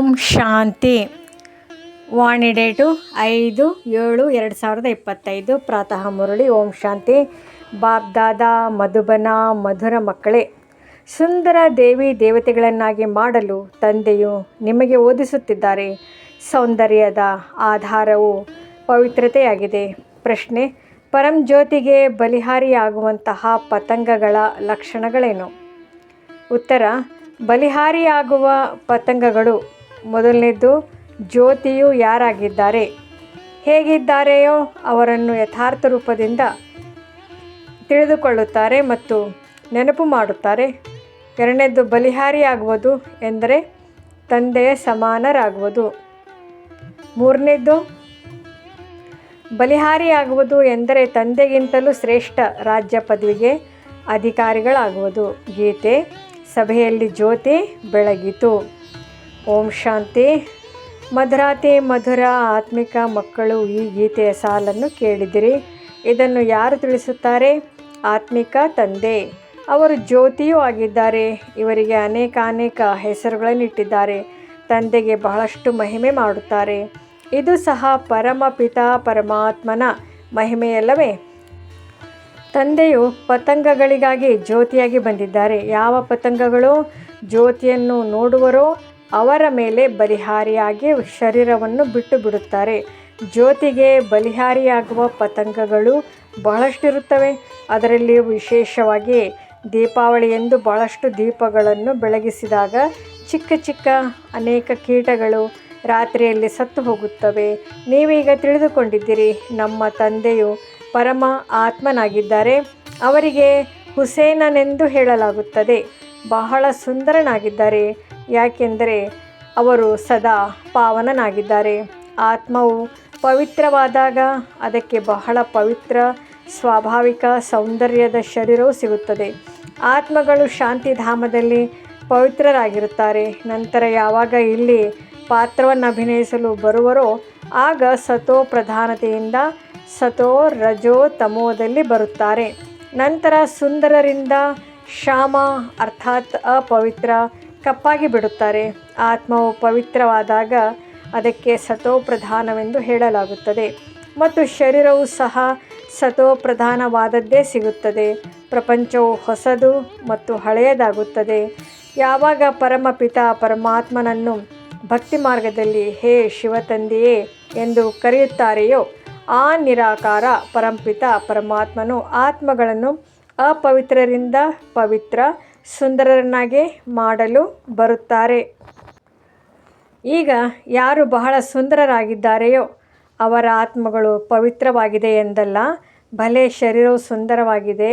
ಓಂ ಶಾಂತಿ. ವಾಣಿ date 5/7/2025. ಪ್ರಾತಃ ಮುರಳಿ. ಓಂ ಶಾಂತಿ. ಬಾಪ್ ದಾದಾ ಮಧುಬನ ಮಧುರ ಮಕ್ಕಳೇ, ಸುಂದರ ದೇವಿ ದೇವತೆಗಳನ್ನಾಗಿ ಮಾಡಲು ತಂದೆಯು ನಿಮಗೆ ಓದಿಸುತ್ತಿದ್ದಾರೆ. ಸೌಂದರ್ಯದ ಆಧಾರವು ಪವಿತ್ರತೆಯಾಗಿದೆ. ಪ್ರಶ್ನೆ: ಪರಂಜ್ಯೋತಿಗೆ ಬಲಿಹಾರಿಯಾಗುವಂತಹ ಪತಂಗಗಳ ಲಕ್ಷಣಗಳೇನು? ಉತ್ತರ: ಬಲಿಹಾರಿಯಾಗುವ ಪತಂಗಗಳು, ಮೊದಲನೇದ್ದು, ಜ್ಯೋತಿಯು ಯಾರಾಗಿದ್ದಾರೆ, ಹೇಗಿದ್ದಾರೆಯೋ ಅವರನ್ನು ಯಥಾರ್ಥ ರೂಪದಿಂದ ತಿಳಿದುಕೊಳ್ಳುತ್ತಾರೆ ಮತ್ತು ನೆನಪು ಮಾಡುತ್ತಾರೆ. ಎರಡನೇದ್ದು, ಬಲಿಹಾರಿಯಾಗುವುದು ಎಂದರೆ ತಂದೆಯ ಸಮಾನರಾಗುವುದು. ಮೂರನೇದ್ದು, ಬಲಿಹಾರಿಯಾಗುವುದು ಎಂದರೆ ತಂದೆಗಿಂತಲೂ ಶ್ರೇಷ್ಠ ರಾಜ್ಯ ಪದವಿಗೆ ಅಧಿಕಾರಿಗಳಾಗುವುದು. ಗೀತೆ: ಸಭೆಯಲ್ಲಿ ಜ್ಯೋತಿ ಬೆಳಗಿತು. ಓಂ ಶಾಂತಿ. ಮಧುರಾತಿ ಮಧುರ ಆತ್ಮಿಕ ಮಕ್ಕಳು, ಈ ಗೀತೆಯ ಸಾಲನ್ನು ಕೇಳಿದಿರಿ. ಇದನ್ನು ಯಾರು ತಿಳಿಸುತ್ತಾರೆ? ಆತ್ಮಿಕ ತಂದೆ. ಅವರು ಜ್ಯೋತಿಯೂ ಆಗಿದ್ದಾರೆ. ಇವರಿಗೆ ಅನೇಕ ಹೆಸರುಗಳನ್ನಿಟ್ಟಿದ್ದಾರೆ. ತಂದೆಗೆ ಬಹಳಷ್ಟು ಮಹಿಮೆ ಮಾಡುತ್ತಾರೆ. ಇದು ಸಹ ಪರಮಪಿತ ಪರಮಾತ್ಮನ ಮಹಿಮೆಯಲ್ಲವೇ? ತಂದೆಯು ಪತಂಗಗಳಿಗಾಗಿ ಜ್ಯೋತಿಯಾಗಿ ಬಂದಿದ್ದಾರೆ. ಯಾವ ಪತಂಗಗಳು ಜ್ಯೋತಿಯನ್ನು ನೋಡುವರೋ ಅವರ ಮೇಲೆ ಬಲಿಹಾರಿಯಾಗಿ ಶರೀರವನ್ನು ಬಿಟ್ಟು ಬಿಡುತ್ತಾರೆ. ಜ್ಯೋತಿಗೆ ಬಲಿಹಾರಿಯಾಗುವ ಪತಂಗಗಳು ಬಹಳಷ್ಟಿರುತ್ತವೆ. ಅದರಲ್ಲಿಯೂ ವಿಶೇಷವಾಗಿ ದೀಪಾವಳಿಯಂದು ಬಹಳಷ್ಟು ದೀಪಗಳನ್ನು ಬೆಳಗಿಸಿದಾಗ ಚಿಕ್ಕ ಅನೇಕ ಕೀಟಗಳು ರಾತ್ರಿಯಲ್ಲಿ ಸತ್ತು ಹೋಗುತ್ತವೆ. ನೀವೀಗ ತಿಳಿದುಕೊಂಡಿದ್ದೀರಿ, ನಮ್ಮ ತಂದೆಯು ಪರಮ ಆತ್ಮನಾಗಿದ್ದಾರೆ. ಅವರಿಗೆ ಹುಸೇನನೆಂದು ಹೇಳಲಾಗುತ್ತದೆ. ಬಹಳ ಸುಂದರನಾಗಿದ್ದಾರೆ, ಯಾಕೆಂದರೆ ಅವರು ಸದಾ ಪಾವನನಾಗಿದ್ದಾರೆ. ಆತ್ಮವು ಪವಿತ್ರವಾದಾಗ ಅದಕ್ಕೆ ಬಹಳ ಪವಿತ್ರ ಸ್ವಾಭಾವಿಕ ಸೌಂದರ್ಯದ ಶರೀರವು ಸಿಗುತ್ತದೆ. ಆತ್ಮಗಳು ಶಾಂತಿಧಾಮದಲ್ಲಿ ಪವಿತ್ರರಾಗಿರುತ್ತಾರೆ. ನಂತರ ಯಾವಾಗ ಇಲ್ಲಿ ಪಾತ್ರವನ್ನು ಅಭಿನಯಿಸಲು ಬರುವರೋ ಆಗ ಸತೋ ಪ್ರಧಾನತೆಯಿಂದ ಸತೋ ರಜೋ ತಮೋದಲ್ಲಿ ಬರುತ್ತಾರೆ. ನಂತರ ಸುಂದರರಿಂದ ಶಾಮ ಅರ್ಥಾತ್ ಅಪವಿತ್ರ ಕಪ್ಪಾಗಿ ಬಿಡುತ್ತಾರೆ. ಆತ್ಮವು ಪವಿತ್ರವಾದಾಗ ಅದಕ್ಕೆ ಸತೋ ಪ್ರಧಾನವೆಂದು ಹೇಳಲಾಗುತ್ತದೆ ಮತ್ತು ಶರೀರವು ಸಹ ಸತೋ ಪ್ರಧಾನವಾದದ್ದೇ ಸಿಗುತ್ತದೆ. ಪ್ರಪಂಚವು ಹೊಸದು ಮತ್ತು ಹಳೆಯದಾಗುತ್ತದೆ. ಯಾವಾಗ ಪರಮಪಿತ ಪರಮಾತ್ಮನನ್ನು ಭಕ್ತಿ ಮಾರ್ಗದಲ್ಲಿ ಹೇ ಶಿವತಂದೆಯೇ ಎಂದು ಕರೆಯುತ್ತಾರೆಯೋ ಆ ನಿರಾಕಾರ ಪರಂಪಿತ ಪರಮಾತ್ಮನು ಆತ್ಮಗಳನ್ನು ಅಪವಿತ್ರರಿಂದ ಪವಿತ್ರ ಸುಂದರರನ್ನಾಗಿ ಮಾಡಲು ಬರುತ್ತಾರೆ. ಈಗ ಯಾರು ಬಹಳ ಸುಂದರರಾಗಿದ್ದಾರೆಯೋ ಅವರ ಆತ್ಮಗಳು ಪವಿತ್ರವಾಗಿದೆ ಎಂದಲ್ಲ. ಭಲೆ ಶರೀರವು ಸುಂದರವಾಗಿದೆ,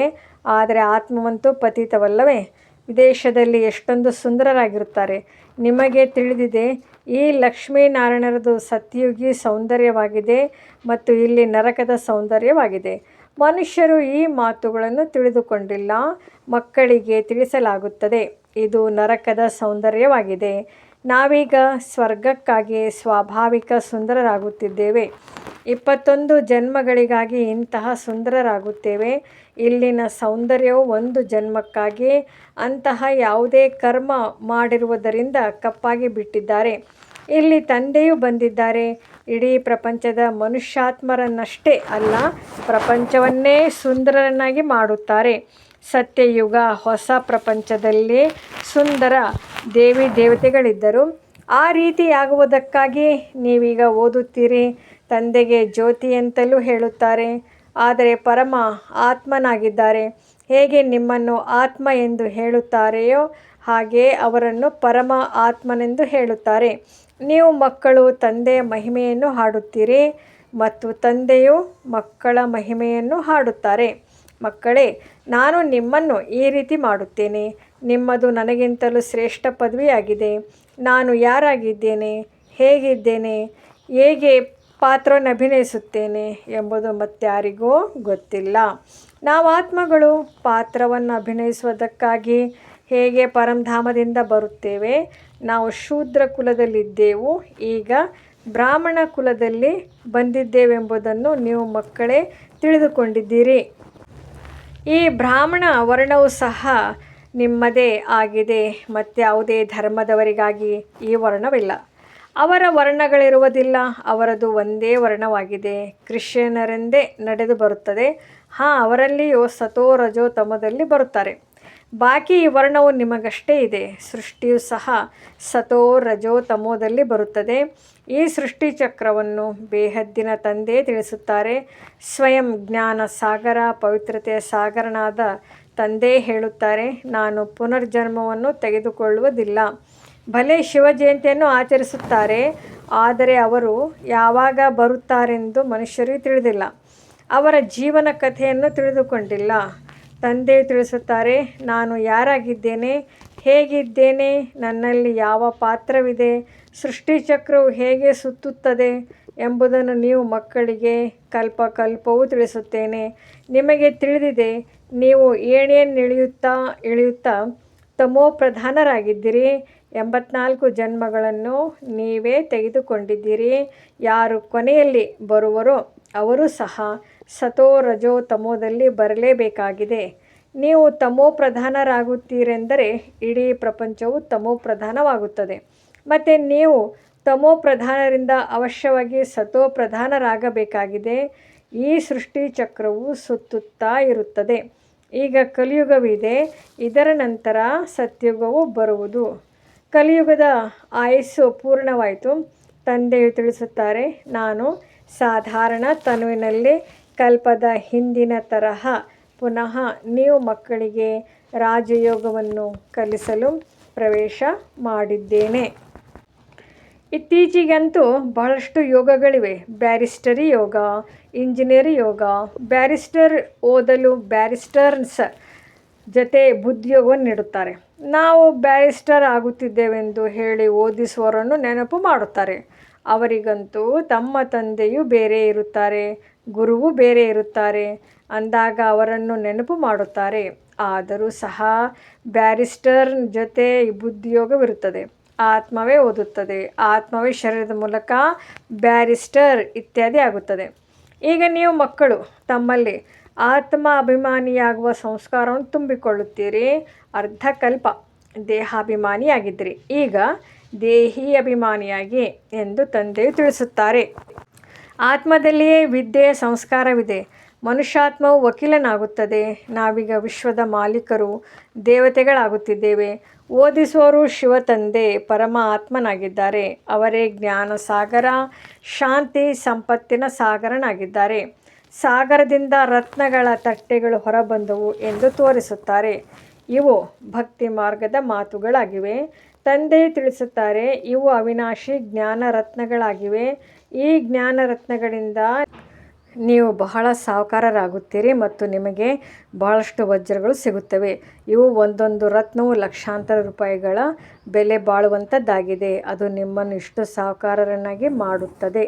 ಆದರೆ ಆತ್ಮವಂತೂ ಪತಿತವಲ್ಲವೇ? ವಿದೇಶದಲ್ಲಿ ಎಷ್ಟೊಂದು ಸುಂದರರಾಗಿರುತ್ತಾರೆ. ನಿಮಗೆ ತಿಳಿದಿದೆ, ಈ ಲಕ್ಷ್ಮೀನಾರಾಯಣರದು ಸತ್ಯಯುಗಿ ಸೌಂದರ್ಯವಾಗಿದೆ ಮತ್ತು ಇಲ್ಲಿ ನರಕದ ಸೌಂದರ್ಯವಾಗಿದೆ. ಮನುಷ್ಯರು ಈ ಮಾತುಗಳನ್ನು ತಿಳಿದುಕೊಂಡಿಲ್ಲ. ಮಕ್ಕಳಿಗೆ ತಿಳಿಸಲಾಗುತ್ತದೆ, ಇದು ನರಕದ ಸೌಂದರ್ಯವಾಗಿದೆ. ನಾವೀಗ ಸ್ವರ್ಗಕ್ಕಾಗಿ ಸ್ವಾಭಾವಿಕ ಸುಂದರರಾಗುತ್ತಿದ್ದೇವೆ. 21 ಜನ್ಮಗಳಿಗಾಗಿ ಇಂತಹ ಸುಂದರರಾಗುತ್ತೇವೆ. ಇಲ್ಲಿನ ಸೌಂದರ್ಯವು ಒಂದು ಜನ್ಮಕ್ಕಾಗಿ. ಅಂತಹ ಯಾವುದೇ ಕರ್ಮ ಮಾಡಿರುವುದರಿಂದ ಕಪ್ಪಾಗಿ ಬಿಟ್ಟಿದ್ದಾರೆ. ಇಲ್ಲಿ ತಂದೆಯೂ ಬಂದಿದ್ದಾರೆ. ಇಡೀ ಪ್ರಪಂಚದ ಮನುಷ್ಯಾತ್ಮರನ್ನಷ್ಟೇ ಅಲ್ಲ, ಪ್ರಪಂಚವನ್ನೇ ಸುಂದರರನ್ನಾಗಿ ಮಾಡುತ್ತಾರೆ. ಸತ್ಯಯುಗ ಹೊಸ ಪ್ರಪಂಚದಲ್ಲಿ ಸುಂದರ ದೇವಿ ದೇವತೆಗಳಿದ್ದರು. ಆ ರೀತಿಯಾಗುವುದಕ್ಕಾಗಿ ನೀವೀಗ ಓದುತ್ತೀರಿ. ತಂದೆಗೆ ಜ್ಯೋತಿ ಅಂತಲೂ ಹೇಳುತ್ತಾರೆ, ಆದರೆ ಪರಮ ಆತ್ಮನಾಗಿದ್ದಾರೆ. ಹೇಗೆ ನಿಮ್ಮನ್ನು ಆತ್ಮ ಎಂದು ಹೇಳುತ್ತಾರೆಯೋ ಹಾಗೆ ಅವರನ್ನು ಪರಮ ಆತ್ಮನೆಂದು ಹೇಳುತ್ತಾರೆ. ನೀವು ಮಕ್ಕಳು ತಂದೆಯ ಮಹಿಮೆಯನ್ನು ಹಾಡುತ್ತೀರಿ ಮತ್ತು ತಂದೆಯು ಮಕ್ಕಳ ಮಹಿಮೆಯನ್ನು ಹಾಡುತ್ತಾರೆ. ಮಕ್ಕಳೇ, ನಾನು ನಿಮ್ಮನ್ನು ಈ ರೀತಿ ಮಾಡುತ್ತೇನೆ. ನಿಮ್ಮದು ನನಗಿಂತಲೂ ಶ್ರೇಷ್ಠ ಪದವಿಯಾಗಿದೆ. ನಾನು ಯಾರಾಗಿದ್ದೇನೆ, ಹೇಗಿದ್ದೇನೆ, ಹೇಗೆ ಪಾತ್ರವನ್ನು ಅಭಿನಯಿಸುತ್ತೇನೆ ಎಂಬುದು ಮತ್ತಾರಿಗೂ ಗೊತ್ತಿಲ್ಲ. ನಾವು ಆತ್ಮಗಳು ಪಾತ್ರವನ್ನು ಅಭಿನಯಿಸುವುದಕ್ಕಾಗಿ ಹೇಗೆ ಪರಂಧಾಮದಿಂದ ಬರುತ್ತೇವೆ. ನಾವು ಶೂದ್ರ ಕುಲದಲ್ಲಿದ್ದೆವು, ಈಗ ಬ್ರಾಹ್ಮಣ ಕುಲದಲ್ಲಿ ಬಂದಿದ್ದೇವೆಂಬುದನ್ನು ನೀವು ಮಕ್ಕಳೇ ತಿಳಿದುಕೊಂಡಿದ್ದೀರಿ. ಈ ಬ್ರಾಹ್ಮಣ ವರ್ಣವು ಸಹ ನಿಮ್ಮದೇ ಆಗಿದೆ. ಮತ್ಯಾವುದೇ ಧರ್ಮದವರಿಗಾಗಿ ಈ ವರ್ಣವಿಲ್ಲ. ಅವರ ವರ್ಣಗಳಿರುವುದಿಲ್ಲ, ಅವರದು ಒಂದೇ ವರ್ಣವಾಗಿದೆ. ಕ್ರಿಶ್ಚಿಯನರೆಂದೇ ನಡೆದು ಬರುತ್ತದೆ. ಅವರಲ್ಲಿಯೂ ಸತೋ ರಜೋ ತಮೋದಲ್ಲಿ ಬರುತ್ತಾರೆ. ಬಾಕಿ ಈ ವರ್ಣವು ನಿಮಗಷ್ಟೇ ಇದೆ. ಸೃಷ್ಟಿಯು ಸಹ ಸತೋ ರಜೋ ತಮೋದಲ್ಲಿ ಬರುತ್ತದೆ. ಈ ಸೃಷ್ಟಿ ಚಕ್ರವನ್ನು ಬೇಹದ್ದಿನ ತಂದೆ ತಿಳಿಸುತ್ತಾರೆ. ಸ್ವಯಂ ಜ್ಞಾನ ಸಾಗರ, ಪವಿತ್ರತೆಯ ಸಾಗರನಾದ ತಂದೆ ಹೇಳುತ್ತಾರೆ, ನಾನು ಪುನರ್ಜನ್ಮವನ್ನು ತೆಗೆದುಕೊಳ್ಳುವುದಿಲ್ಲ. ಭಲೆ ಶಿವ ಜಯಂತಿಯನ್ನು ಆಚರಿಸುತ್ತಾರೆ, ಆದರೆ ಅವರು ಯಾವಾಗ ಬರುತ್ತಾರೆಂದು ಮನುಷ್ಯರಿಗೆ ತಿಳಿದಿಲ್ಲ. ಅವರ ಜೀವನ ಕಥೆಯನ್ನು ತಿಳಿದುಕೊಂಡಿಲ್ಲ. ತಂದೆಯು ತಿಳಿಸುತ್ತಾರೆ, ನಾನು ಯಾರಾಗಿದ್ದೇನೆ, ಹೇಗಿದ್ದೇನೆ, ನನ್ನಲ್ಲಿ ಯಾವ ಪಾತ್ರವಿದೆ, ಸೃಷ್ಟಿಚಕ್ರವು ಹೇಗೆ ಸುತ್ತುತ್ತದೆ ಎಂಬುದನ್ನು ನೀವು ಮಕ್ಕಳಿಗೆ ಕಲ್ಪವೂ ತಿಳಿಸುತ್ತೇನೆ. ನಿಮಗೆ ತಿಳಿದಿದೆ, ನೀವು ಏಣಿಯನ್ನು ಇಳಿಯುತ್ತಾ ತಮೋ ಪ್ರಧಾನರಾಗಿದ್ದೀರಿ. 84 ಜನ್ಮಗಳನ್ನು ನೀವೇ ತೆಗೆದುಕೊಂಡಿದ್ದೀರಿ. ಯಾರು ಕೊನೆಯಲ್ಲಿ ಬರುವರೋ ಅವರು ಸಹ ಸತೋ ರಜೋ ತಮೋದಲ್ಲಿ ಬರಲೇಬೇಕಾಗಿದೆ. ನೀವು ತಮೋ ಪ್ರಧಾನರಾಗುತ್ತೀರೆಂದರೆ ಇಡೀ ಪ್ರಪಂಚವು ತಮೋ ಪ್ರಧಾನವಾಗುತ್ತದೆ. ಮತ್ತು ನೀವು ತಮೋ ಪ್ರಧಾನರಿಂದ ಅವಶ್ಯವಾಗಿ ಸತೋ ಪ್ರಧಾನರಾಗಬೇಕಾಗಿದೆ. ಈ ಸೃಷ್ಟಿ ಚಕ್ರವು ಸುತ್ತುತ್ತಾ ಇರುತ್ತದೆ. ಈಗ ಕಲಿಯುಗವಿದೆ, ಇದರ ನಂತರ ಸತ್ಯುಗವು ಬರುವುದು. ಕಲಿಯುಗದ ಆಯುಸ್ಸು ಪೂರ್ಣವಾಯಿತು. ತಂದೆಯು ತಿಳಿಸುತ್ತಾರೆ, ನಾನು ಸಾಧಾರಣ ತನುವಿನಲ್ಲಿ ಕಲ್ಪದ ಹಿಂದಿನ ತರಹ ಪುನಃ ನೀವು ಮಕ್ಕಳಿಗೆ ರಾಜಯೋಗವನ್ನು ಕಲಿಸಲು ಪ್ರವೇಶ ಮಾಡಿದ್ದೇನೆ. ಇತ್ತೀಚೆಗಂತೂ ಬಹಳಷ್ಟು ಯೋಗಗಳಿವೆ. ಬ್ಯಾರಿಸ್ಟರಿ ಯೋಗ, ಇಂಜಿನಿಯರ್ ಯೋಗ. ಬ್ಯಾರಿಸ್ಟರ್ ಓದಲು ಬ್ಯಾರಿಸ್ಟರ್ಸ್ ಜೊತೆ ಬುದ್ಧಿಯೋಗವನ್ನು ನೀಡುತ್ತಾರೆ. ನಾವು ಬ್ಯಾರಿಸ್ಟರ್ ಆಗುತ್ತಿದ್ದೇವೆಂದು ಹೇಳಿ ಓದಿಸುವವರನ್ನು ನೆನಪು ಮಾಡುತ್ತಾರೆ. ಅವರಿಗಂತೂ ತಮ್ಮ ತಂದೆಯೂ ಬೇರೆ ಇರುತ್ತಾರೆ, ಗುರುವು ಬೇರೆ ಇರುತ್ತಾರೆ ಅಂದಾಗ ಅವರನ್ನು ನೆನಪು ಮಾಡುತ್ತಾರೆ. ಆದರೂ ಸಹ ಬ್ಯಾರಿಸ್ಟರ್ ಜೊತೆ ಬುದ್ಧಿಯೋಗವಿರುತ್ತದೆ. ಆತ್ಮವೇ ಓದುತ್ತದೆ, ಆತ್ಮವೇ ಶರೀರದ ಮೂಲಕ ಬ್ಯಾರಿಸ್ಟರ್ ಇತ್ಯಾದಿ ಆಗುತ್ತದೆ. ಈಗ ನೀವು ಮಕ್ಕಳು ತಮ್ಮಲ್ಲಿ ಆತ್ಮ ಅಭಿಮಾನಿಯಾಗುವ ಸಂಸ್ಕಾರವನ್ನು ತುಂಬಿಕೊಳ್ಳುತ್ತೀರಿ. ಅರ್ಧಕಲ್ಪ ದೇಹಾಭಿಮಾನಿಯಾಗಿದ್ದಿರಿ, ಈಗ ದೇಹಿ ಅಭಿಮಾನಿಯಾಗಿ ಎಂದು ತಂದೆಯು ತಿಳಿಸುತ್ತಾರೆ. ಆತ್ಮದಲ್ಲಿಯೇ ವಿದ್ಯೆಯ ಸಂಸ್ಕಾರವಿದೆ. ಮನುಷ್ಯಾತ್ಮವು ವಕೀಲನಾಗುತ್ತದೆ. ನಾವೀಗ ವಿಶ್ವದ ಮಾಲೀಕರು, ದೇವತೆಗಳಾಗುತ್ತಿದ್ದೇವೆ. ಓದಿಸುವವರು ಶಿವ ತಂದೆ ಪರಮ ಆತ್ಮನಾಗಿದ್ದಾರೆ. ಅವರೇ ಜ್ಞಾನ ಸಾಗರ, ಶಾಂತಿ, ಸಂಪತ್ತಿನ ಸಾಗರನಾಗಿದ್ದಾರೆ. ಸಾಗರದಿಂದ ರತ್ನಗಳ ತಟ್ಟೆಗಳು ಹೊರಬಂದವು ಎಂದು ತೋರಿಸುತ್ತಾರೆ. ಇವು ಭಕ್ತಿ ಮಾರ್ಗದ ಮಾತುಗಳಾಗಿವೆ. ತಂದೆಯು ತಿಳಿಸುತ್ತಾರೆ, ಇವು ಅವಿನಾಶಿ ಜ್ಞಾನ ರತ್ನಗಳಾಗಿವೆ. ಈ ಜ್ಞಾನ ರತ್ನಗಳಿಂದ ನೀವು ಬಹಳ ಸಾಹುಕಾರರಾಗುತ್ತೀರಿ ಮತ್ತು ನಿಮಗೆ ಬಹಳಷ್ಟು ವಜ್ರಗಳು ಸಿಗುತ್ತವೆ. ಇವು ಒಂದೊಂದು ರತ್ನವು ಲಕ್ಷಾಂತರ ರೂಪಾಯಿಗಳ ಬೆಲೆ ಬಾಳುವಂಥದ್ದಾಗಿದೆ. ಅದು ನಿಮ್ಮನ್ನು ಇಷ್ಟು ಸಾಹುಕಾರರನ್ನಾಗಿ ಮಾಡುತ್ತದೆ.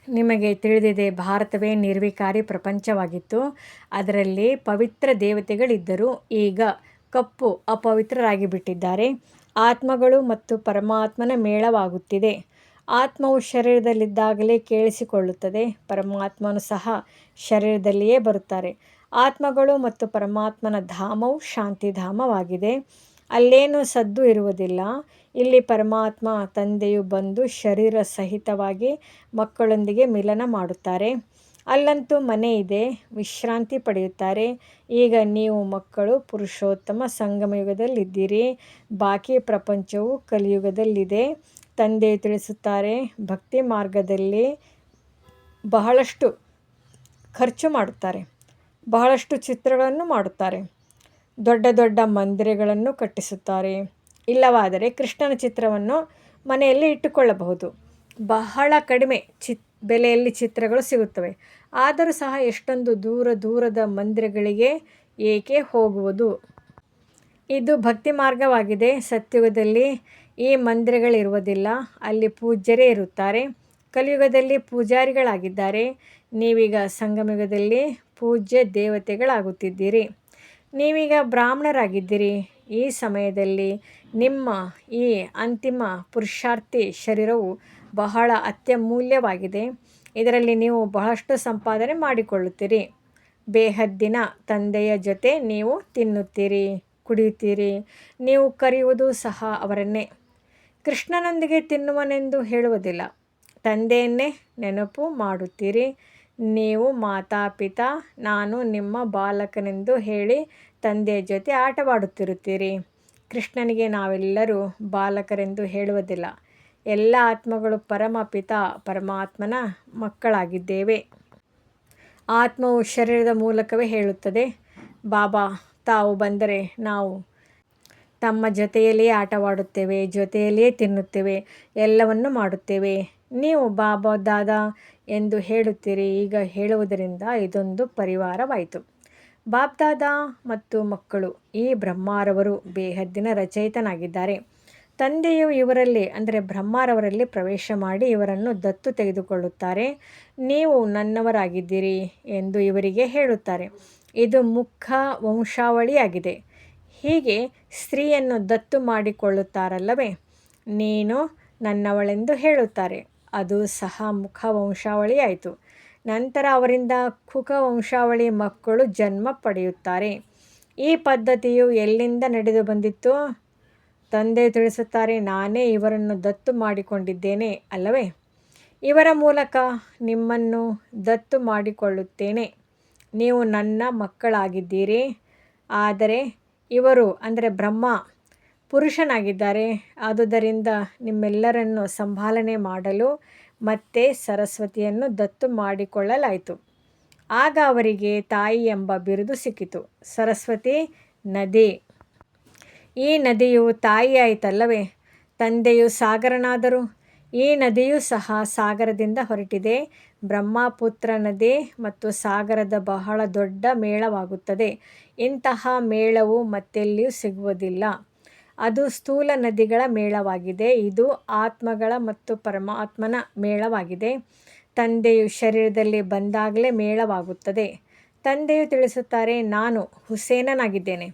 ನಿಮಗೆ ತಿಳಿದಿದೆ, ಭಾರತವೇ ನಿರ್ವಿಕಾರಿ ಪ್ರಪಂಚವಾಗಿತ್ತು. ಅದರಲ್ಲಿ ಪವಿತ್ರ ದೇವತೆಗಳಿದ್ದರು. ಈಗ ಕಪ್ಪು ಅಪವಿತ್ರರಾಗಿ ಬಿಟ್ಟಿದ್ದಾರೆ. ಆತ್ಮಗಳು ಮತ್ತು ಪರಮಾತ್ಮನ ಮೇಳವಾಗುತ್ತಿದೆ. ಆತ್ಮವು ಶರೀರದಲ್ಲಿದ್ದಾಗಲೇ ಕೇಳಿಸಿಕೊಳ್ಳುತ್ತದೆ. ಪರಮಾತ್ಮನು ಸಹ ಶರೀರದಲ್ಲಿಯೇ ಬರುತ್ತಾರೆ. ಆತ್ಮಗಳು ಮತ್ತು ಪರಮಾತ್ಮನ ಧಾಮವು ಶಾಂತಿಧಾಮವಾಗಿದೆ. ಅಲ್ಲೇನೂ ಸದ್ದು ಇರುವುದಿಲ್ಲ. ಇಲ್ಲಿ ಪರಮಾತ್ಮ ತಂದೆಯು ಬಂದು ಶರೀರ ಸಹಿತವಾಗಿ ಮಕ್ಕಳೊಂದಿಗೆ ಮಿಲನ ಮಾಡುತ್ತಾರೆ. ಅಲ್ಲಂತೂ ಮನೆ ಇದೆ, ವಿಶ್ರಾಂತಿ ಪಡೆಯುತ್ತಾರೆ. ಈಗ ನೀವು ಮಕ್ಕಳು ಪುರುಷೋತ್ತಮ ಸಂಗಮಯುಗದಲ್ಲಿದ್ದೀರಿ. ಬಾಕಿ ಪ್ರಪಂಚವು ಕಲಿಯುಗದಲ್ಲಿದೆ. ತಂದೆಯು ತಿಳಿಸುತ್ತಾರೆ, ಭಕ್ತಿ ಮಾರ್ಗದಲ್ಲಿ ಬಹಳಷ್ಟು ಖರ್ಚು ಮಾಡುತ್ತಾರೆ, ಬಹಳಷ್ಟು ಚಿತ್ರಗಳನ್ನು ಮಾಡುತ್ತಾರೆ, ದೊಡ್ಡ ದೊಡ್ಡ ಮಂದಿರಗಳನ್ನು ಕಟ್ಟಿಸುತ್ತಾರೆ. ಇಲ್ಲವಾದರೆ ಕೃಷ್ಣನ ಚಿತ್ರವನ್ನು ಮನೆಯಲ್ಲಿ ಇಟ್ಟುಕೊಳ್ಳಬಹುದು. ಬಹಳ ಕಡಿಮೆ ಬೆಲೆಯಲ್ಲಿ ಚಿತ್ರಗಳು ಸಿಗುತ್ತವೆ. ಆದರೂ ಸಹ ಎಷ್ಟೊಂದು ದೂರದ ಮಂದಿರಗಳಿಗೆ ಏಕೆ ಹೋಗುವುದು? ಇದು ಭಕ್ತಿ ಮಾರ್ಗವಾಗಿದೆ. ಸತ್ಯುಗದಲ್ಲಿ ಈ ಮಂದಿರಗಳಿರುವುದಿಲ್ಲ, ಅಲ್ಲಿ ಪೂಜ್ಯರೇ ಇರುತ್ತಾರೆ. ಕಲಿಯುಗದಲ್ಲಿ ಪೂಜಾರಿಗಳಾಗಿದ್ದಾರೆ. ನೀವೀಗ ಸಂಗಮಯುಗದಲ್ಲಿ ಪೂಜ್ಯ ದೇವತೆಗಳಾಗುತ್ತಿದ್ದೀರಿ. ನೀವೀಗ ಬ್ರಾಹ್ಮಣರಾಗಿದ್ದೀರಿ. ಈ ಸಮಯದಲ್ಲಿ ನಿಮ್ಮ ಈ ಅಂತಿಮ ಪುರುಷಾರ್ಥಿ ಶರೀರವು ಬಹಳ ಅತ್ಯಮೂಲ್ಯವಾಗಿದೆ. ಇದರಲ್ಲಿ ನೀವು ಬಹಳಷ್ಟು ಸಂಪಾದನೆ ಮಾಡಿಕೊಳ್ಳುತ್ತೀರಿ. ಬೇಹದ್ದಿನ ತಂದೆಯ ಜೊತೆ ನೀವು ತಿನ್ನುತ್ತೀರಿ, ಕುಡಿಯುತ್ತೀರಿ. ನೀವು ಕರೆಯುವುದು ಸಹ ಅವರನ್ನೇ. ಕೃಷ್ಣನೊಂದಿಗೆ ತಿನ್ನುವನೆಂದು ಹೇಳುವುದಿಲ್ಲ. ತಂದೆಯನ್ನೇ ನೆನಪು ಮಾಡುತ್ತೀರಿ. ನೀವು ಮಾತಾಪಿತಾ ನಾನು ನಿಮ್ಮ ಬಾಲಕನೆಂದು ಹೇಳಿ ತಂದೆಯ ಜೊತೆ ಆಟವಾಡುತ್ತಿರುತ್ತೀರಿ. ಕೃಷ್ಣನಿಗೆ ನಾವೆಲ್ಲರೂ ಬಾಲಕರೆಂದು ಹೇಳುವುದಿಲ್ಲ. ಎಲ್ಲ ಆತ್ಮಗಳು ಪರಮಪಿತ ಪರಮಾತ್ಮನ ಮಕ್ಕಳಾಗಿದ್ದೇವೆ. ಆತ್ಮವು ಶರೀರದ ಮೂಲಕವೇ ಹೇಳುತ್ತದೆ, ಬಾಬಾ ತಾವು ಬಂದರೆ ನಾವು ತಮ್ಮ ಜೊತೆಯಲ್ಲಿಯೇ ಆಟವಾಡುತ್ತೇವೆ, ಜೊತೆಯಲ್ಲಿಯೇ ತಿನ್ನುತ್ತೇವೆ, ಎಲ್ಲವನ್ನೂ ಮಾಡುತ್ತೇವೆ. ನೀವು ಬಾಬಾ ದಾದಾ ಎಂದು ಹೇಳುತ್ತೀರಿ. ಈಗ ಹೇಳುವುದರಿಂದ ಇದೊಂದು ಪರಿವಾರವಾಯಿತು. ಬಾಬ್ದಾದಾ ಮತ್ತು ಮಕ್ಕಳು. ಈ ಬ್ರಹ್ಮಾರವರು ಬೇಹದ್ದಿನ ರಚಯಿತನಾಗಿದ್ದಾರೆ. ತಂದೆಯು ಇವರಲ್ಲಿ ಅಂದರೆ ಬ್ರಹ್ಮಾರವರಲ್ಲಿ ಪ್ರವೇಶ ಮಾಡಿ ಇವರನ್ನು ದತ್ತು ತೆಗೆದುಕೊಳ್ಳುತ್ತಾರೆ. ನೀವು ನನ್ನವರಾಗಿದ್ದೀರಿ ಎಂದು ಇವರಿಗೆ ಹೇಳುತ್ತಾರೆ. ಇದು ಮುಖ ವಂಶಾವಳಿಯಾಗಿದೆ. ಹೀಗೆ ಸ್ತ್ರೀಯನ್ನು ದತ್ತು ಮಾಡಿಕೊಳ್ಳುತ್ತಾರಲ್ಲವೇ, ನೀನು ನನ್ನವಳೆಂದು ಹೇಳುತ್ತಾರೆ. ಅದು ಸಹ ಮುಖ ವಂಶಾವಳಿಯಾಯಿತು. ನಂತರ ಅವರಿಂದ ಕುಕ ವಂಶಾವಳಿ ಮಕ್ಕಳು ಜನ್ಮ ಪಡೆಯುತ್ತಾರೆ. ಈ ಪದ್ಧತಿಯು ಎಲ್ಲಿಂದ ನಡೆದು ಬಂದಿತ್ತು? ತಂದೆ ತಿಳಿಸುತ್ತಾರೆ, ನಾನೇ ಇವರನ್ನು ದತ್ತು ಮಾಡಿಕೊಂಡಿದ್ದೇನೆ ಅಲ್ಲವೇ? ಇವರ ಮೂಲಕ ನಿಮ್ಮನ್ನು ದತ್ತು ಮಾಡಿಕೊಳ್ಳುತ್ತೇನೆ. ನೀವು ನನ್ನ ಮಕ್ಕಳಾಗಿದ್ದೀರಿ. ಆದರೆ ಇವರು ಅಂದರೆ ಬ್ರಹ್ಮ ಪುರುಷನಾಗಿದ್ದಾರೆ. ಆದುದರಿಂದ ನಿಮ್ಮೆಲ್ಲರನ್ನು ಸಂಭಾಲನೆ ಮಾಡಲು ಮತ್ತೆ ಸರಸ್ವತಿಯನ್ನು ದತ್ತು ಮಾಡಿಕೊಳ್ಳಲಾಯಿತು. ಆಗ ಅವರಿಗೆ ತಾಯಿ ಎಂಬ ಬಿರುದು ಸಿಕ್ಕಿತು. ಸರಸ್ವತಿ ನದಿ. ಈ ನದಿಯು ತಾಯಿಯಾಯಿತಲ್ಲವೇ? ತಂದೆಯು ಸಾಗರನಾದರು. ಈ ನದಿಯೂ ಸಹ ಸಾಗರದಿಂದ ಹೊರಟಿದೆ. ಬ್ರಹ್ಮಪುತ್ರ ನದಿ ಮತ್ತು ಸಾಗರದ ಬಹಳ ದೊಡ್ಡ ಮೇಳವಾಗುತ್ತದೆ. ಇಂತಹ ಮೇಳವು ಮತ್ತೆಲ್ಲಿಯೂ ಸಿಗುವುದಿಲ್ಲ. ಅದು ಸ್ಥೂಲ ನದಿಗಳ ಮೇಳವಾಗಿದೆ. ಇದು ಆತ್ಮಗಳ ಮತ್ತು ಪರಮಾತ್ಮನ ಮೇಳವಾಗಿದೆ. ತಂದೆಯು ಶರೀರದಲ್ಲಿ ಬಂದಾಗಲೇ ಮೇಳವಾಗುತ್ತದೆ. ತಂದೆಯು ತಿಳಿಸುತ್ತಾರೆ, ನಾನು ಹುಸೇನನಾಗಿದ್ದೇನೆ.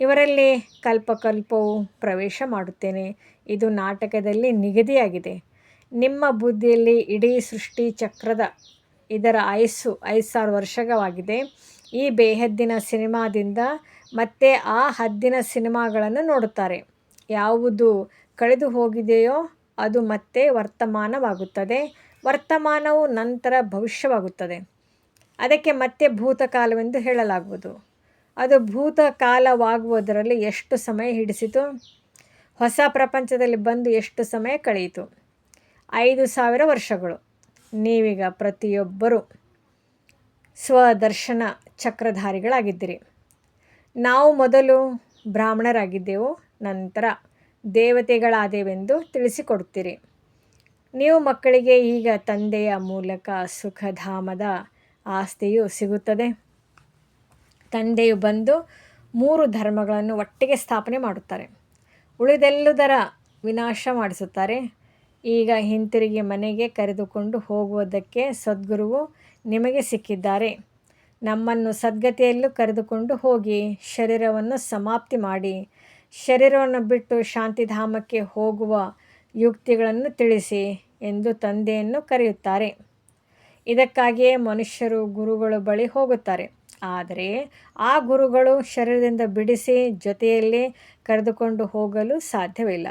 ಇವರಲ್ಲಿ ಕಲ್ಪಕಲ್ಪವು ಪ್ರವೇಶ ಮಾಡುತ್ತೇನೆ. ಇದು ನಾಟಕದಲ್ಲಿ ನಿಗದಿಯಾಗಿದೆ. ನಿಮ್ಮ ಬುದ್ಧಿಯಲ್ಲಿ ಇಡೀ ಸೃಷ್ಟಿ ಚಕ್ರದ ಇದರ ಆಯುಸ್ಸು 5,000 ವರ್ಷವಾಗಿದೆ. ಈ ಬೇಹದ್ದಿನ ಸಿನಿಮಾದಿಂದ ಮತ್ತೆ ಆ ಹದ್ದಿನ ಸಿನಿಮಾಗಳನ್ನು ನೋಡುತ್ತಾರೆ. ಯಾವುದು ಕಳೆದು ಹೋಗಿದೆಯೋ ಅದು ಮತ್ತೆ ವರ್ತಮಾನವಾಗುತ್ತದೆ. ವರ್ತಮಾನವು ನಂತರ ಭವಿಷ್ಯವಾಗುತ್ತದೆ. ಅದಕ್ಕೆ ಮತ್ತೆ ಭೂತಕಾಲವೆಂದು ಹೇಳಲಾಗುವುದು. ಅದು ಭೂತಕಾಲವಾಗುವುದರಲ್ಲಿ ಎಷ್ಟು ಸಮಯ ಹಿಡಿಸಿತು? ಹೊಸ ಪ್ರಪಂಚದಲ್ಲಿ ಬಂದು ಎಷ್ಟು ಸಮಯ ಕಳೆಯಿತು? 5,000 ವರ್ಷಗಳು. ನೀವೀಗ ಪ್ರತಿಯೊಬ್ಬರೂ ಸ್ವದರ್ಶನ ಚಕ್ರಧಾರಿಗಳಾಗಿದ್ದೀರಿ. ನಾವು ಮೊದಲು ಬ್ರಾಹ್ಮಣರಾಗಿದ್ದೆವು, ನಂತರ ದೇವತೆಗಳಾದೆವೆಂದು ತಿಳಿಸಿಕೊಡುತ್ತೀರಿ. ನೀವು ಮಕ್ಕಳಿಗೆ ಈಗ ತಂದೆಯ ಮೂಲಕ ಸುಖಧಾಮದ ಆಸ್ತಿಯು ಸಿಗುತ್ತದೆ. ತಂದೆಯು ಬಂದು 3 ಧರ್ಮಗಳನ್ನು ಒಟ್ಟಿಗೆ ಸ್ಥಾಪನೆ ಮಾಡುತ್ತಾರೆ. ಉಳಿದೆಲ್ಲದರ ವಿನಾಶ ಮಾಡಿಸುತ್ತಾರೆ. ಈಗ ಹಿಂತಿರುಗಿ ಮನೆಗೆ ಕರೆದುಕೊಂಡು ಹೋಗುವುದಕ್ಕೆ ಸದ್ಗುರುವು ನಿಮಗೆ ಸಿಕ್ಕಿದ್ದಾರೆ. ನಮ್ಮನ್ನು ಸದ್ಗತಿಯಲ್ಲೂ ಕರೆದುಕೊಂಡು ಹೋಗಿ ಶರೀರವನ್ನು ಸಮಾಪ್ತಿ ಮಾಡಿ ಶರೀರವನ್ನು ಬಿಟ್ಟು ಶಾಂತಿಧಾಮಕ್ಕೆ ಹೋಗುವ ಯುಕ್ತಿಗಳನ್ನು ತಿಳಿಸಿ ಎಂದು ತಂದೆಯನ್ನು ಕರೆಯುತ್ತಾರೆ. ಇದಕ್ಕಾಗಿಯೇ ಮನುಷ್ಯರು ಗುರುಗಳ ಬಳಿ ಹೋಗುತ್ತಾರೆ. ಆದರೆ ಆ ಗುರುಗಳು ಶರೀರದಿಂದ ಬಿಡಿಸಿ ಜೊತೆಯಲ್ಲಿ ಕರೆದುಕೊಂಡು ಹೋಗಲು ಸಾಧ್ಯವಿಲ್ಲ.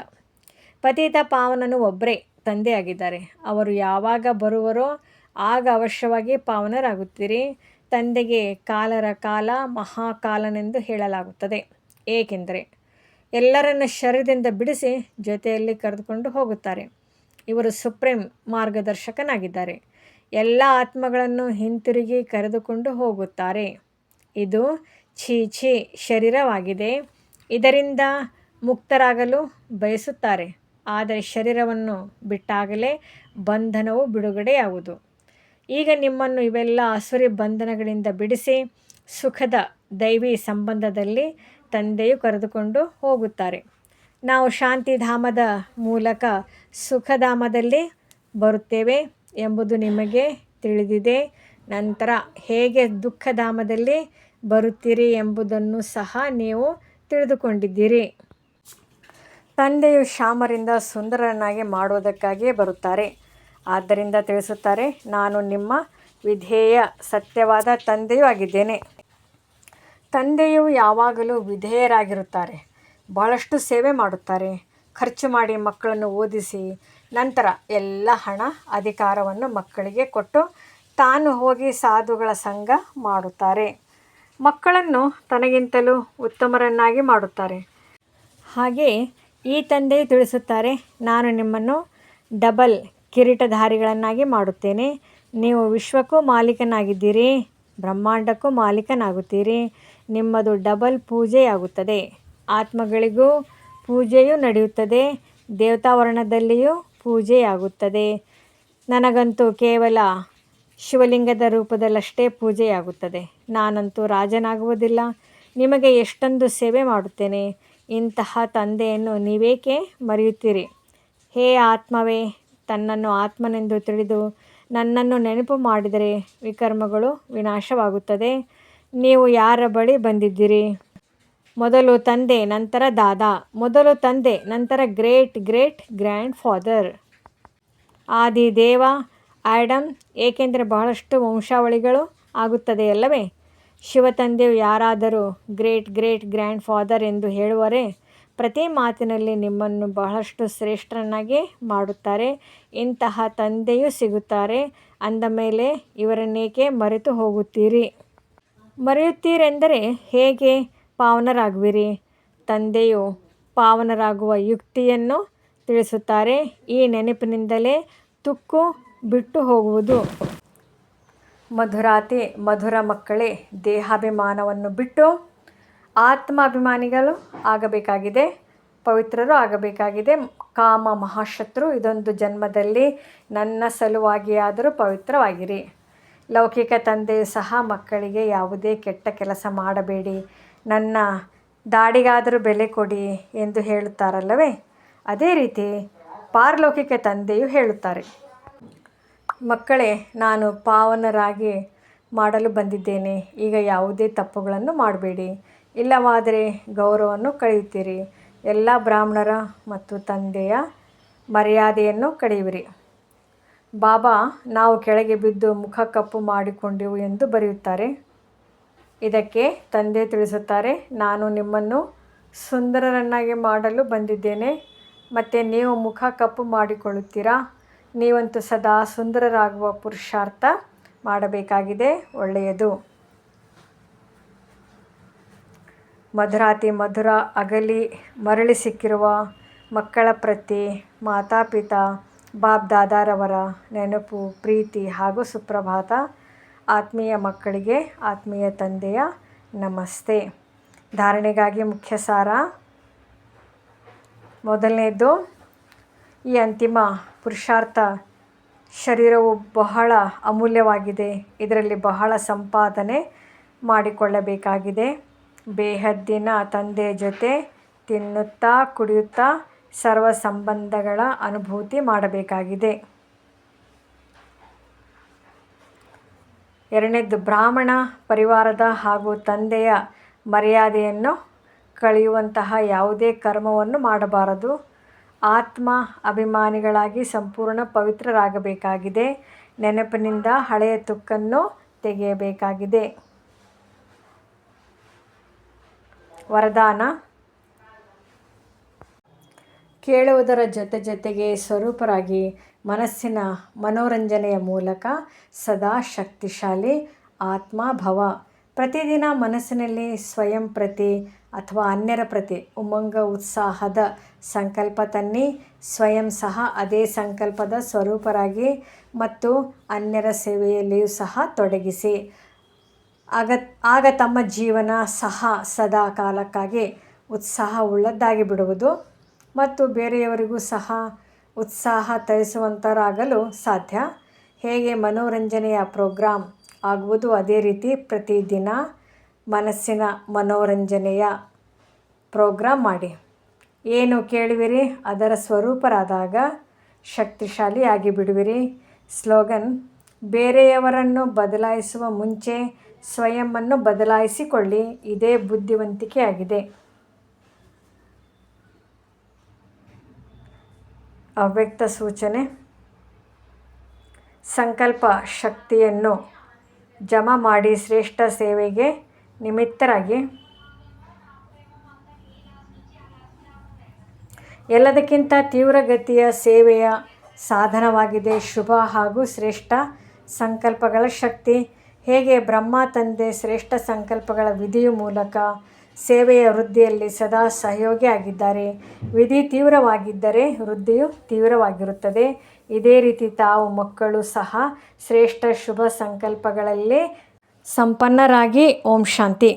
ಪತಿತ ಪಾವನನು ಒಬ್ಬರೇ ತಂದೆಯಾಗಿದ್ದಾರೆ. ಅವರು ಯಾವಾಗ ಬರುವರೋ ಆಗ ಅವಶ್ಯವಾಗಿ ಪಾವನರಾಗುತ್ತೀರಿ. ತಂದೆಗೆ ಕಾಲರ ಕಾಲ ಮಹಾಕಾಲನೆಂದು ಹೇಳಲಾಗುತ್ತದೆ. ಏಕೆಂದರೆ ಎಲ್ಲರನ್ನು ಶರೀರದಿಂದ ಬಿಡಿಸಿ ಜೊತೆಯಲ್ಲಿ ಕರೆದುಕೊಂಡು ಹೋಗುತ್ತಾರೆ. ಇವರು ಸುಪ್ರೀಂ ಮಾರ್ಗದರ್ಶಕನಾಗಿದ್ದಾರೆ. ಎಲ್ಲ ಆತ್ಮಗಳನ್ನು ಹಿಂತಿರುಗಿ ಕರೆದುಕೊಂಡು ಹೋಗುತ್ತಾರೆ. ಇದು ಛೀ ಶರೀರವಾಗಿದೆ. ಇದರಿಂದ ಮುಕ್ತರಾಗಲು ಬಯಸುತ್ತಾರೆ. ಆದರೆ ಶರೀರವನ್ನು ಬಿಟ್ಟಾಗಲೇ ಬಂಧನವು ಬಿಡುಗಡೆಯಾಗುವುದು. ಈಗ ನಿಮ್ಮನ್ನು ಇವೆಲ್ಲ ಆಸುರಿ ಬಂಧನಗಳಿಂದ ಬಿಡಿಸಿ ಸುಖದ ದೈವಿ ಸಂಬಂಧದಲ್ಲಿ ತಂದೆಯು ಕರೆದುಕೊಂಡು ಹೋಗುತ್ತಾರೆ. ನಾವು ಶಾಂತಿಧಾಮದ ಮೂಲಕ ಸುಖಧಾಮದಲ್ಲಿ ಬರುತ್ತೇವೆ ಎಂಬುದು ನಿಮಗೆ ತಿಳಿದಿದೆ. ನಂತರ ಹೇಗೆ ದುಃಖಧಾಮದಲ್ಲಿ ಬರುತ್ತೀರಿ ಎಂಬುದನ್ನು ಸಹ ನೀವು ತಿಳಿದುಕೊಂಡಿದ್ದೀರಿ. ತಂದೆಯು ಶ್ಯಾಮರಿಂದ ಸುಂದರನಾಗಿ ಮಾಡುವುದಕ್ಕಾಗಿಯೇ ಬರುತ್ತಾರೆ. ಆದ್ದರಿಂದ ತಿಳಿಸುತ್ತಾರೆ, ನಾನು ನಿಮ್ಮ ವಿಧೇಯ ಸತ್ಯವಾದ ತಂದೆಯೂ ಆಗಿದ್ದೇನೆ. ತಂದೆಯು ಯಾವಾಗಲೂ ವಿಧೇಯರಾಗಿರುತ್ತಾರೆ. ಬಹಳಷ್ಟು ಸೇವೆ ಮಾಡುತ್ತಾರೆ. ಖರ್ಚು ಮಾಡಿ ಮಕ್ಕಳನ್ನು ಓದಿಸಿ ನಂತರ ಎಲ್ಲ ಹಣ ಅಧಿಕಾರವನ್ನು ಮಕ್ಕಳಿಗೆ ಕೊಟ್ಟು ತಾನು ಹೋಗಿ ಸಾಧುಗಳ ಸಂಘ ಮಾಡುತ್ತಾರೆ. ಮಕ್ಕಳನ್ನು ತನಗಿಂತಲೂ ಉತ್ತಮರನ್ನಾಗಿ ಮಾಡುತ್ತಾರೆ. ಹಾಗೆ ಈ ತಂದೆಯು ತಿಳಿಸುತ್ತಾರೆ, ನಾನು ನಿಮ್ಮನ್ನು ಡಬಲ್ ಕಿರೀಟಧಾರಿಗಳನ್ನಾಗಿ ಮಾಡುತ್ತೇನೆ. ನೀವು ವಿಶ್ವಕ್ಕೂ ಮಾಲೀಕನಾಗಿದ್ದೀರಿ, ಬ್ರಹ್ಮಾಂಡಕ್ಕೂ ಮಾಲೀಕನಾಗುತ್ತೀರಿ. ನಿಮ್ಮದು ಡಬಲ್ ಪೂಜೆಯಾಗುತ್ತದೆ. ಆತ್ಮಗಳಿಗೂ ಪೂಜೆಯೂ ನಡೆಯುತ್ತದೆ, ದೇವತಾವರ್ಣದಲ್ಲಿಯೂ ಪೂಜೆಯಾಗುತ್ತದೆ. ನನಗಂತೂ ಕೇವಲ ಶಿವಲಿಂಗದ ರೂಪದಲ್ಲಷ್ಟೇ ಪೂಜೆಯಾಗುತ್ತದೆ. ನಾನಂತೂ ರಾಜನಾಗುವುದಿಲ್ಲ. ನಿಮಗೆ ಎಷ್ಟೊಂದು ಸೇವೆ ಮಾಡುತ್ತೇನೆ. ಇಂತಹ ತಂದೆಯನ್ನು ನೀವೇಕೆ ಮರೆಯುತ್ತೀರಿ? ಹೇ ಆತ್ಮವೇ, ತನ್ನನ್ನು ಆತ್ಮನೆಂದು ತಿಳಿದು ನನ್ನನ್ನು ನೆನಪು ಮಾಡಿದರೆ ವಿಕರ್ಮಗಳು ವಿನಾಶವಾಗುತ್ತದೆ. ನೀವು ಯಾರ ಬಳಿ ಬಂದಿದ್ದೀರಿ? ಮೊದಲು ತಂದೆ, ನಂತರ ದಾದಾ. ಮೊದಲು ತಂದೆ, ನಂತರ ಗ್ರೇಟ್ ಗ್ರೇಟ್ ಗ್ರ್ಯಾಂಡ್ ಫಾದರ್. ಆದಿ ದೇವ ಆ್ಯಡಮ್. ಏಕೆಂದರೆ ಬಹಳಷ್ಟು ವಂಶಾವಳಿಗಳು ಆಗುತ್ತದೆಯಲ್ಲವೇ? ಶಿವ ತಂದೆಯು ಯಾರಾದರೂ ಗ್ರೇಟ್ ಗ್ರೇಟ್ ಗ್ರ್ಯಾಂಡ್ ಫಾದರ್ ಎಂದು ಹೇಳುವರೆ? ಪ್ರತಿ ಮಾತಿನಲ್ಲಿ ನಿಮ್ಮನ್ನು ಬಹಳಷ್ಟು ಶ್ರೇಷ್ಠರನ್ನಾಗಿ ಮಾಡುತ್ತಾರೆ. ಇಂತಹ ತಂದೆಯೂ ಸಿಗುತ್ತಾರೆ ಅಂದ ಮೇಲೆ ಇವರನ್ನೇಕೆ ಮರೆತು ಹೋಗುತ್ತೀರಿ? ಮರೆಯುತ್ತೀರೆಂದರೆ ಹೇಗೆ ಪಾವನರಾಗುವಿರಿ? ತಂದೆಯು ಪಾವನರಾಗುವ ಯುಕ್ತಿಯನ್ನು ತಿಳಿಸುತ್ತಾರೆ. ಈ ನೆನಪಿನಿಂದಲೇ ತುಕ್ಕು ಬಿಟ್ಟು ಹೋಗುವುದು. ಮಧುರಾತಿ ಮಧುರ ಮಕ್ಕಳೇ, ದೇಹಾಭಿಮಾನವನ್ನು ಬಿಟ್ಟು ಆತ್ಮಾಭಿಮಾನಿಗಳು ಆಗಬೇಕಾಗಿದೆ, ಪವಿತ್ರರು ಆಗಬೇಕಾಗಿದೆ. ಕಾಮ ಮಹಾಶತ್ರು. ಇದೊಂದು ಜನ್ಮದಲ್ಲಿ ನನ್ನ ಸಲುವಾಗಿಯಾದರೂ ಪವಿತ್ರವಾಗಿರಿ. ಲೌಕಿಕ ತಂದೆಯು ಸಹ ಮಕ್ಕಳಿಗೆ ಯಾವುದೇ ಕೆಟ್ಟ ಕೆಲಸ ಮಾಡಬೇಡಿ, ನನ್ನ ದಾಡಿಗಾದರೂ ಬೆಲೆ ಕೊಡಿ ಎಂದು ಹೇಳುತ್ತಾರಲ್ಲವೇ? ಅದೇ ರೀತಿ ಪಾರಲೌಕಿಕ ತಂದೆಯು ಹೇಳುತ್ತಾರೆ, ಮಕ್ಕಳೇ, ನಾನು ಪಾವನರಾಗಿ ಮಾಡಲು ಬಂದಿದ್ದೇನೆ. ಈಗ ಯಾವುದೇ ತಪ್ಪುಗಳನ್ನು ಮಾಡಬೇಡಿ, ಇಲ್ಲವಾದರೆ ಗೌರವವನ್ನು ಕಳೆಯುತ್ತೀರಿ. ಎಲ್ಲ ಬ್ರಾಹ್ಮಣರ ಮತ್ತು ತಂದೆಯ ಮರ್ಯಾದೆಯನ್ನು ಕಳೆಯುವಿರಿ. ಬಾಬಾ, ನಾವು ಕೆಳಗೆ ಬಿದ್ದು ಮುಖ ಕಪ್ಪು ಮಾಡಿಕೊಂಡೆವು ಎಂದು ಬರೆಯುತ್ತಾರೆ. ಇದಕ್ಕೆ ತಂದೆ ತಿಳಿಸುತ್ತಾರೆ, ನಾನು ನಿಮ್ಮನ್ನು ಸುಂದರರನ್ನಾಗಿ ಮಾಡಲು ಬಂದಿದ್ದೇನೆ, ಮತ್ತು ನೀವು ಮುಖ ಕಪ್ಪು ಮಾಡಿಕೊಳ್ಳುತ್ತೀರಾ? ನೀವಂತೂ ಸದಾ ಸುಂದರರಾಗುವ ಪುರುಷಾರ್ಥ ಮಾಡಬೇಕಾಗಿದೆ. ಒಳ್ಳೆಯದು. ಮಧುರಾತಿ ಮಧುರ ಅಗಲಿ ಮರಳಿ ಸಿಕ್ಕಿರುವ ಮಕ್ಕಳ ಪ್ರತಿ ಮಾತಾಪಿತಾ ಬಾಪ್ ದಾದಾರವರ ನೆನಪು, ಪ್ರೀತಿ ಹಾಗೂ ಸುಪ್ರಭಾತ. ಆತ್ಮೀಯ ಮಕ್ಕಳಿಗೆ ಆತ್ಮೀಯ ತಂದೆಯ ನಮಸ್ತೆ. ಧಾರಣೆಗಾಗಿ ಮುಖ್ಯ ಸಾರ. ಮೊದಲನೇದು, ಈ ಅಂತಿಮ ಪುರುಷಾರ್ಥ ಶರೀರವು ಬಹಳ ಅಮೂಲ್ಯವಾಗಿದೆ. ಇದರಲ್ಲಿ ಬಹಳ ಸಂಪಾದನೆ ಮಾಡಿಕೊಳ್ಳಬೇಕಾಗಿದೆ. ಬೇಹದ್ದಿನ ತಂದೆಯ ಜೊತೆ ತಿನ್ನುತ್ತಾ ಕುಡಿಯುತ್ತಾ ಸರ್ವ ಸಂಬಂಧಗಳ ಅನುಭೂತಿ ಮಾಡಬೇಕಾಗಿದೆ. ಎರಡನೇದು, ಬ್ರಾಹ್ಮಣ ಪರಿವಾರದ ಹಾಗೂ ತಂದೆಯ ಮರ್ಯಾದೆಯನ್ನು ಕಳೆಯುವಂತಹ ಯಾವುದೇ ಕರ್ಮವನ್ನು ಮಾಡಬಾರದು. ಆತ್ಮ ಅಭಿಮಾನಿಗಳಾಗಿ ಸಂಪೂರ್ಣ ಪವಿತ್ರರಾಗಬೇಕಾಗಿದೆ. ನೆನಪಿನಿಂದ ಹಳೆಯ ತುಕ್ಕನ್ನು ತೆಗೆಯಬೇಕಾಗಿದೆ. ವರದಾನ. ಕೇಳುವುದರ ಜೊತೆಗೆ ಸ್ವರೂಪರಾಗಿ ಮನಸ್ಸಿನ ಮನೋರಂಜನೆಯ ಮೂಲಕ ಸದಾ ಶಕ್ತಿಶಾಲಿ ಆತ್ಮ ಭವ. ಪ್ರತಿದಿನ ಮನಸ್ಸಿನಲ್ಲಿ ಸ್ವಯಂ ಪ್ರತಿ ಅಥವಾ ಅನ್ಯರ ಪ್ರತಿ ಉಮಂಗ ಉತ್ಸಾಹದ ಸಂಕಲ್ಪ ತನ್ನಿ. ಸ್ವಯಂ ಸಹ ಅದೇ ಸಂಕಲ್ಪದ ಸ್ವರೂಪರಾಗಿ ಮತ್ತು ಅನ್ಯರ ಸೇವೆಯಲ್ಲಿಯೂ ಸಹ ತೊಡಗಿಸಿ. ಆಗ ತಮ್ಮ ಜೀವನ ಸಹ ಸದಾ ಕಾಲಕ್ಕಾಗಿ ಉತ್ಸಾಹವುಳ್ಳದ್ದಾಗಿ ಬಿಡುವುದು ಮತ್ತು ಬೇರೆಯವರಿಗೂ ಸಹ ಉತ್ಸಾಹ ತರಿಸುವಂತರಾಗಲು ಸಾಧ್ಯ. ಹೇಗೆ ಮನೋರಂಜನೆಯ ಪ್ರೋಗ್ರಾಮ್ ಆಗುವುದು, ಅದೇ ರೀತಿ ಪ್ರತಿದಿನ ಮನಸ್ಸಿನ ಮನೋರಂಜನೆಯ ಪ್ರೋಗ್ರಾಮ್ ಮಾಡಿ. ಏನು ಕೇಳುವಿರಿ ಅದರ ಸ್ವರೂಪರಾದಾಗ ಶಕ್ತಿಶಾಲಿ ಆಗಿಬಿಡುವಿರಿ. ಸ್ಲೋಗನ್: ಬೇರೆಯವರನ್ನು ಬದಲಾಯಿಸುವ ಮುಂಚೆ ಸ್ವಯಂವನ್ನು ಬದಲಾಯಿಸಿಕೊಳ್ಳಿ. ಇದೇ ಬುದ್ಧಿವಂತಿಕೆಯಾಗಿದೆ. ಅವ್ಯಕ್ತ ಸೂಚನೆ: ಸಂಕಲ್ಪ ಶಕ್ತಿಯನ್ನು ಜಮಾ ಮಾಡಿ ಶ್ರೇಷ್ಠ ಸೇವೆಗೆ ನಿಮಿತ್ತರಾಗಿ. ಎಲ್ಲದಕ್ಕಿಂತ ತೀವ್ರಗತಿಯ ಸೇವೆಯ ಸಾಧನವಾಗಿದೆ ಶುಭ ಹಾಗೂ ಶ್ರೇಷ್ಠ ಸಂಕಲ್ಪಗಳ ಶಕ್ತಿ. ಹೇಗೆ ಬ್ರಹ್ಮ ತಂದೆ ಶ್ರೇಷ್ಠ ಸಂಕಲ್ಪಗಳ ವಿಧಿಯ ಮೂಲಕ ಸೇವೆಯ ವೃದ್ಧಿಯಲ್ಲಿ ಸದಾ ಸಹಯೋಗಿ ಆಗಿದ್ದಾರೆ. ವಿಧಿ ತೀವ್ರವಾಗಿದ್ದರೆ ವೃದ್ಧಿಯು ತೀವ್ರವಾಗಿರುತ್ತದೆ. ಇದೇ ರೀತಿ ತಾವು ಮಕ್ಕಳು ಸಹ ಶ್ರೇಷ್ಠ ಶುಭ ಸಂಕಲ್ಪಗಳಲ್ಲೇ ಸಂಪನ್ನರಾಗಿ. ಓಂ ಶಾಂತಿ.